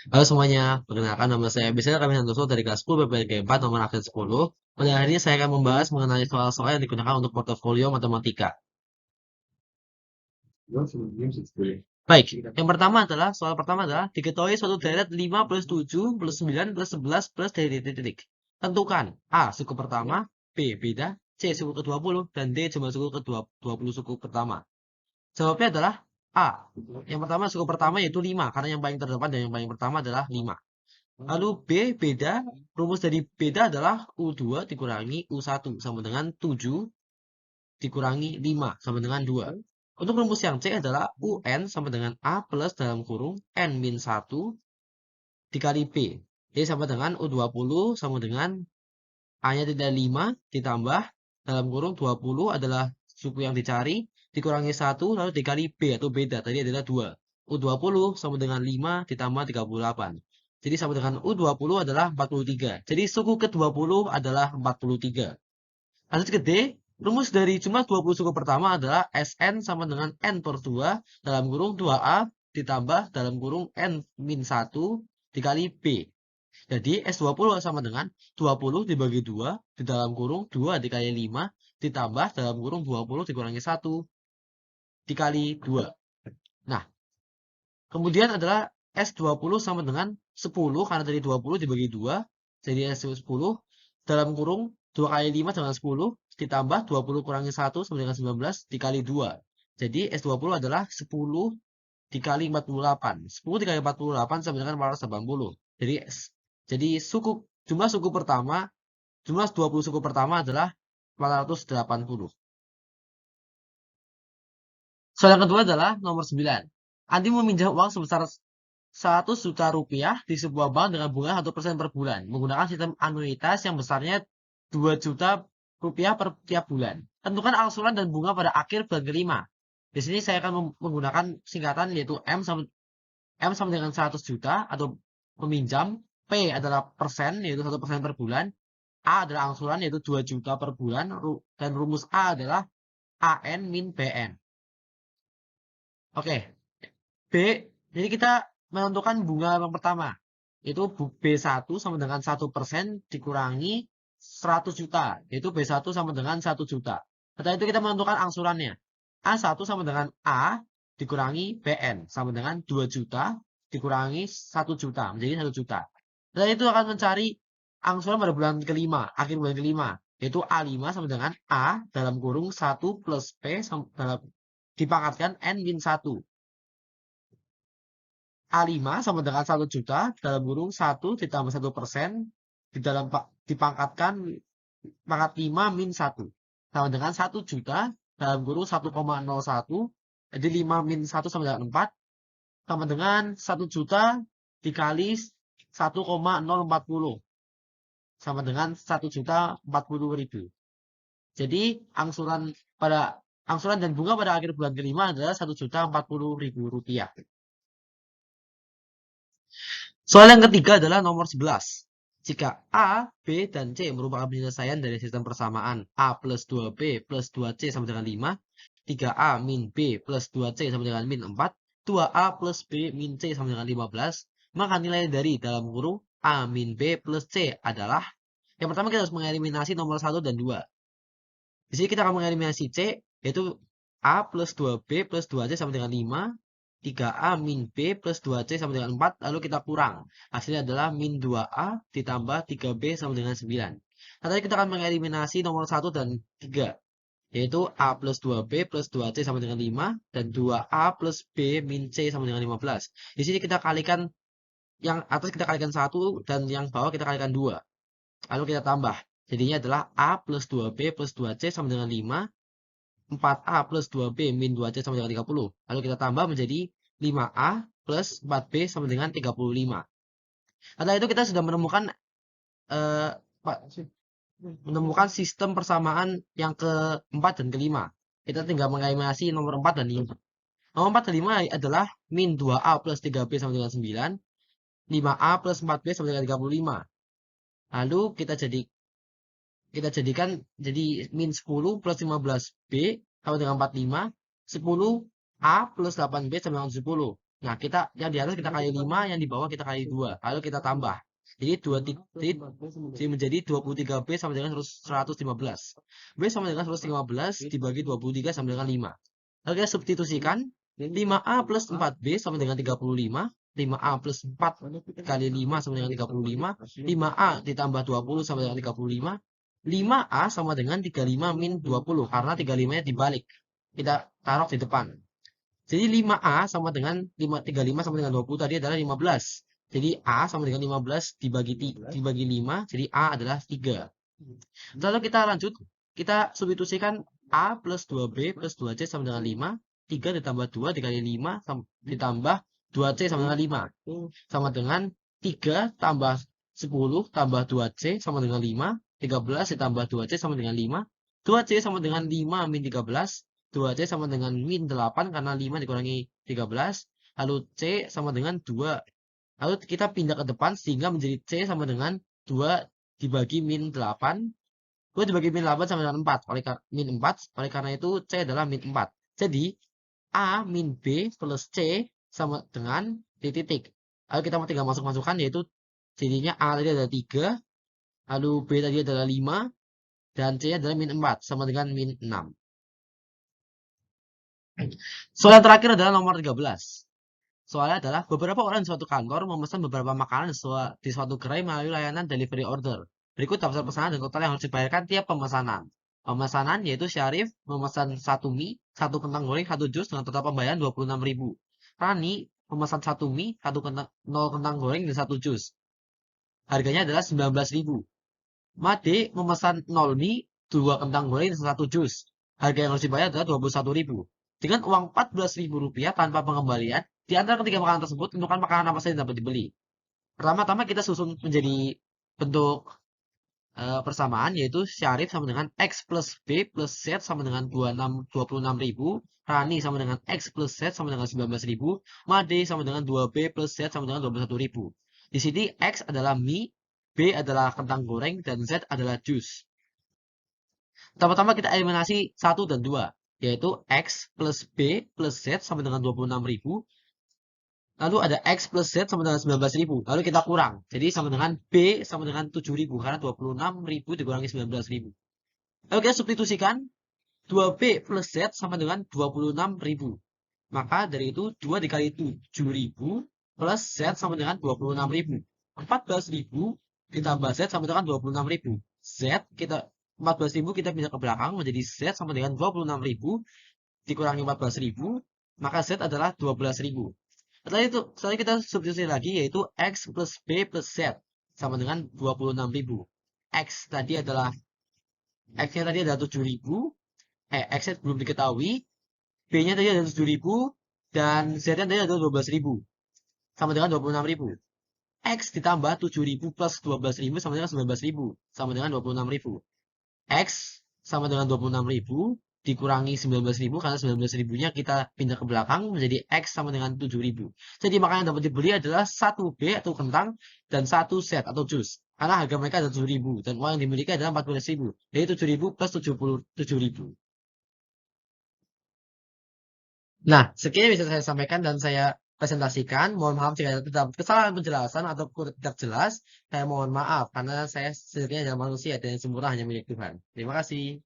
Halo semuanya, perkenalkan nama saya Biasanya kami Santoso dari kelas 10 PPLG 4 nomor absen 10. Pada hari ini saya akan membahas mengenai soal-soal yang digunakan untuk portofolio matematika. Baik, yang pertama adalah, soal pertama adalah, diketahui suatu deret 5 plus 7 plus 9 plus 11 plus titik-titik. Tentukan A. Suku pertama, B. Beda, C. Suku ke-20, dan D. Jumlah suku ke-20 suku pertama. Jawabnya adalah A. Yang pertama suku pertama yaitu 5, karena yang paling terdepan dan yang paling pertama adalah 5. Lalu B, beda. Rumus dari beda adalah U2 dikurangi U1 sama dengan 7 dikurangi 5 sama dengan 2. Untuk rumus yang C adalah UN sama dengan A plus dalam kurung N min 1 dikali B. Jadi sama dengan U20 sama dengan A-nya tidak 5 ditambah dalam kurung 20 adalah suku yang dicari dikurangi 1 lalu dikali B atau beda tadi adalah 2. U20 sama dengan 5 ditambah 38. Jadi sama dengan U20 adalah 43. Jadi suku ke-20 adalah 43. Lanjut ke D. Rumus dari jumlah 20 suku pertama adalah Sn sama dengan N per 2 dalam kurung 2A ditambah dalam kurung N min 1 dikali B. Jadi S20 sama dengan 20 dibagi 2 di dalam kurung 2 dikali 5 ditambah dalam kurung 20 dikurangi 1 dikali 2. Nah, kemudian adalah S20 sama dengan 10 karena dari 20 dibagi 2 jadi S10 dalam kurung 2 kali 5 dengan 10 ditambah 20 kurangi 1 sama dengan 19 dikali 2. Jadi S20 adalah 10 dikali 48. 10 dikali 48 sama dengan 480. Jadi jumlah 20 suku pertama adalah 480. Soal yang kedua adalah nomor 9. Andi meminjam uang sebesar 100 juta rupiah di sebuah bank dengan bunga 1% per bulan menggunakan sistem anuitas yang besarnya 2 juta rupiah per tiap bulan. Tentukan angsuran dan bunga pada akhir bulan kelima. Di sini saya akan menggunakan singkatan yaitu M sama dengan 100 juta atau meminjam, P adalah persen yaitu 1% per bulan, A adalah angsuran yaitu 2 juta per bulan, dan rumus A adalah AN min BN. Oke, B, jadi kita menentukan bunga yang pertama, yaitu B1 sama dengan 1% dikurangi 100 juta, yaitu B1 sama dengan 1 juta. Setelah itu kita menentukan angsurannya. A1 sama dengan A dikurangi BN, sama dengan 2 juta dikurangi 1 juta, menjadi 1 juta. Setelah itu akan mencari angsuran pada bulan kelima, akhir bulan kelima, yaitu A5 sama dengan A dalam kurung 1 plus P dipangkatkan N min 1. A5 sama dengan 1 juta dalam kurung 1 ditambah 1% dipangkatkan pangkat 5 min 1 sama dengan 1 juta dalam kurung 1,01 jadi 5 min 1 sama dengan 4 sama dengan 1 juta dikali 1,040 sama dengan 1 juta 40 ribu. Jadi angsuran dan bunga pada akhir bulan kelima adalah 1 juta 40 ribu rupiah. Soal yang ketiga adalah nomor 11. Jika A, B, dan C merupakan penyelesaian dari sistem persamaan A plus 2B plus 2C sama dengan 5, 3A min B plus 2C sama dengan min 4, 2A plus B min C sama dengan 15, maka nilai dari dalam kurung A min B plus C adalah, yang pertama kita harus mengeliminasi nomor 1 dan 2. Di sini kita akan mengeliminasi C, yaitu A plus 2B plus 2C sama dengan 5, 3A min B plus 2C sama dengan 4, lalu kita kurang. Hasilnya adalah min 2A ditambah 3B sama dengan 9. Nah, tadi kita akan mengeliminasi nomor 1 dan 3, yaitu A plus 2B plus 2C sama dengan 5, dan 2A plus B min C sama dengan 15. Di sini kita kalikan, yang atas kita kalikan 1, dan yang bawah kita kalikan 2. Lalu kita tambah. Jadinya adalah A plus 2B plus 2C sama dengan 5, 4A plus 2B min 2C sama dengan 30. Lalu kita tambah menjadi 5A plus 4B sama dengan 35. Setelah itu kita sudah eh, menemukan sistem persamaan yang keempat dan kelima. Kita tinggal mengeliminasi nomor 4 dan 5. Nomor 4 dan 5 adalah min 2A plus 3B sama dengan 9, 5A plus 4B sama dengan 35. Lalu kita jadikan jadi min 10 plus 15B sama dengan 45, 10A plus 8B sama dengan 70. Nah, yang di atas kita kali 5, yang di bawah kita kali 2. Lalu kita tambah. Jadi jadi menjadi 23B sama dengan 115. B sama dengan 115 dibagi 23 sama dengan 5. Lalu kita substitusikan 5A plus 4B sama dengan 35. 5A plus 4 kali 5 sama dengan 35. 5A ditambah 20 sama dengan 35. 5A sama dengan 35 min 20 karena 35-nya dibalik. Kita taruh di depan. Jadi 5A sama dengan 35 sama dengan 20 tadi adalah 15. Jadi A sama dengan 15 dibagi 5, jadi A adalah 3. Lalu kita lanjut, kita substitusikan A plus 2B plus 2C sama dengan 5. 3 ditambah 2 dikali 5 ditambah 2C sama dengan 5. Sama dengan 3 tambah 10 tambah 2C sama dengan 5. 13 ditambah 2C sama dengan 5. 2C sama dengan 5 min 13. 2C sama dengan min 8 karena 5 dikurangi 13. Lalu C sama dengan 2. Lalu kita pindah ke depan sehingga menjadi C sama dengan 2 dibagi min 8. 2 dibagi min 8 sama dengan 4. Min 4. Oleh karena itu C adalah min 4. Jadi A min B plus C sama dengan titik. Lalu kita mau tinggal masuk-masukkan yaitu jadinya A tadi adalah 3. Lalu B tadi adalah 5. Dan C adalah min 4 sama dengan min 6. Soal yang terakhir adalah nomor 13. Soalnya adalah beberapa orang di suatu kantor memesan beberapa makanan di suatu gerai melalui layanan delivery order. Berikut daftar pesanan dan total yang harus dibayarkan tiap pemesanan. Pemesanan yaitu Syarif memesan 1 mie, 1 kentang goreng, 1 jus dengan total pembayaran 26.000. Rani memesan 1 mie, 0 kentang goreng, dan 1 jus. Harganya adalah 19.000. Made memesan 0 mie, 2 kentang goreng, dan 1 jus. Harga yang harus dibayar adalah 21.000. Dengan uang Rp14.000 tanpa pengembalian, di antara ketiga makanan tersebut, tentukan makanan apa saja yang dapat dibeli. Pertama-tama kita susun menjadi bentuk persamaan, yaitu Syarif sama dengan X plus B plus Z sama dengan 26.000. Rani sama dengan X plus Z sama dengan 19.000. Made sama dengan 2B plus Z sama dengan 21.000. Di sini X adalah mie, B adalah kentang goreng, dan Z adalah jus. Pertama-tama kita eliminasi 1 dan 2. Yaitu X plus B plus Z sama dengan 26.000. Lalu ada X plus Z sama dengan 19.000. Lalu kita kurang. Jadi sama dengan B sama dengan 7.000. Karena 26.000 dikurangi 19.000. Lalu kita substitusikan. 2B plus Z sama dengan 26.000. Maka dari itu 2 dikali 7.000 plus Z sama dengan 26.000. 14.000 ditambah Z sama dengan 26.000. Z kita 14.000 kita pindah ke belakang menjadi Z sama dengan 26.000 dikurangi 14.000, maka Z adalah 12.000. Setelah kita substitusi lagi yaitu X plus B plus Z sama dengan 26.000. X tadi adalah X-nya tadi adalah 7.000. X-nya belum diketahui. B-nya tadi adalah 7.000 dan Z-nya tadi adalah 12.000 sama dengan 26.000. X ditambah 7.000 plus 12.000 sama dengan 19.000 sama dengan 26.000. X sama dengan 26.000 dikurangi 19.000 karena 19.000-nya kita pindah ke belakang menjadi X sama dengan 7.000. Jadi makanan yang dapat dibeli adalah 1B atau kentang dan 1 Z atau jus. Karena harga mereka adalah 7.000 dan uang yang dimiliki adalah 14.000. Jadi 7.000 plus 77.000. Nah, sekian yang bisa saya sampaikan dan saya presentasikan. Mohon maaf jika ada kesalahan penjelasan atau tidak jelas. Saya mohon maaf karena saya sebenarnya adalah manusia dan yang sempurna hanya milik Tuhan. Terima kasih.